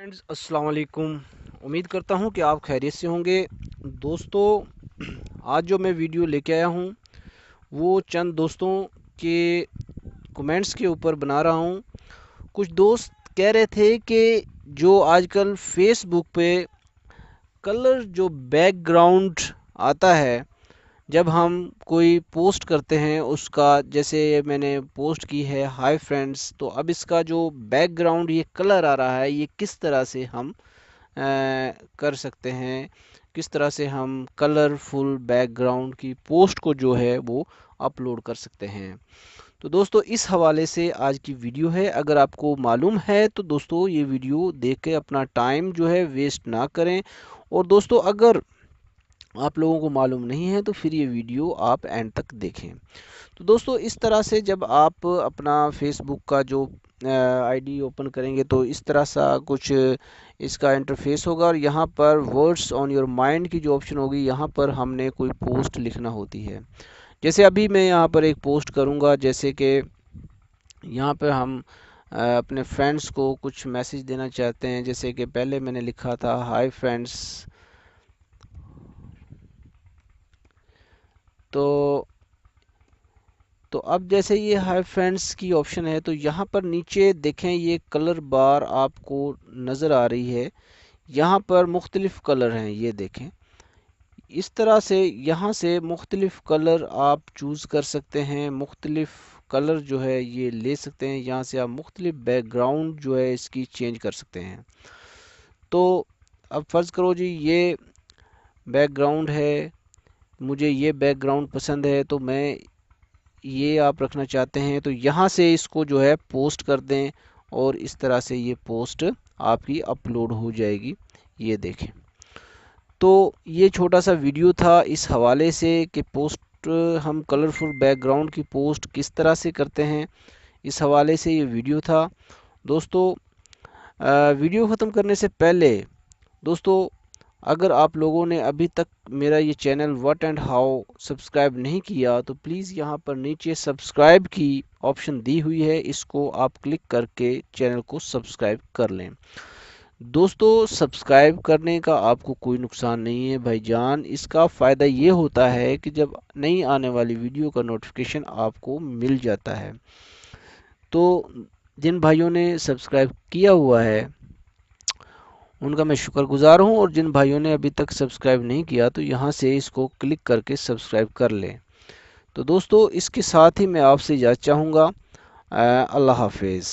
Friends अस्सलाम वालेकुम। उम्मीद करता हूँ कि आप खैरियत से होंगे। दोस्तों, आज जो मैं वीडियो लेके आया हूँ वो चंद दोस्तों के कमेंट्स के ऊपर बना रहा हूँ। कुछ दोस्त कह रहे थे कि जो आजकल फेसबुक पे कलर जो बैकग्राउंड आता है जब हम कोई पोस्ट करते हैं उसका, जैसे मैंने पोस्ट की है हाय फ्रेंड्स, तो अब इसका जो बैकग्राउंड ये कलर आ रहा है ये किस तरह से हम कर सकते हैं, किस तरह से हम कलरफुल बैकग्राउंड की पोस्ट को जो है वो अपलोड कर सकते हैं। तो दोस्तों, इस हवाले से आज की वीडियो है। अगर आपको मालूम है तो दोस्तों ये वीडियो देख के अपना टाइम जो है वेस्ट ना करें। और दोस्तों, अगर आप लोगों को मालूम नहीं है तो फिर ये वीडियो आप एंड तक देखें। तो दोस्तों, इस तरह से जब आप अपना फेसबुक का जो आईडी ओपन करेंगे तो इस तरह सा कुछ इसका इंटरफेस होगा और यहाँ पर वर्ड्स ऑन योर माइंड की जो ऑप्शन होगी यहाँ पर हमने कोई पोस्ट लिखना होती है। जैसे अभी मैं यहाँ पर एक पोस्ट करूँगा, जैसे कि यहाँ पर हम अपने फ्रेंड्स को कुछ मैसेज देना चाहते हैं। जैसे कि पहले मैंने लिखा था हाय फ्रेंड्स, तो अब जैसे ये हाय फ्रेंड्स की ऑप्शन है तो यहाँ पर नीचे देखें ये कलर बार आपको नज़र आ रही है। यहाँ पर मुख्तलिफ कलर हैं, ये देखें। इस तरह से यहाँ से मुख्तलिफ कलर आप चूज़ कर सकते हैं, मुख्तलिफ कलर जो है ये ले सकते हैं। यहाँ से आप मुख्तलिफ बैकग्राउंड जो है इसकी चेंज कर सकते हैं। तो अब फ़र्ज़ करो जी ये बैकग्राउंड है, मुझे ये बैकग्राउंड पसंद है तो मैं ये आप रखना चाहते हैं तो यहाँ से इसको जो है पोस्ट कर दें और इस तरह से ये पोस्ट आपकी अपलोड हो जाएगी। ये देखें। तो ये छोटा सा वीडियो था इस हवाले से कि पोस्ट हम कलरफुल बैकग्राउंड की पोस्ट किस तरह से करते हैं, इस हवाले से ये वीडियो था। दोस्तों, वीडियो ख़त्म करने से पहले दोस्तों, अगर आप लोगों ने अभी तक मेरा ये channel what and how subscribe नहीं किया तो प्लीज़ यहाँ पर नीचे सब्सक्राइब की ऑप्शन दी हुई है, इसको आप क्लिक करके चैनल को सब्सक्राइब कर लें। दोस्तों, सब्सक्राइब करने का आपको कोई नुकसान नहीं है भाईजान। इसका फ़ायदा ये होता है कि जब नई आने वाली वीडियो का नोटिफिकेशन आपको मिल जाता है। तो जिन भाइयों ने सब्सक्राइब किया हुआ है उनका मैं शुक्रगुजार हूँ, और जिन भाइयों ने अभी तक सब्सक्राइब नहीं किया तो यहाँ से इसको क्लिक करके सब्सक्राइब कर लें। तो दोस्तों, इसके साथ ही मैं आपसे इजाज़त चाहूँगा। अल्लाह हाफिज़।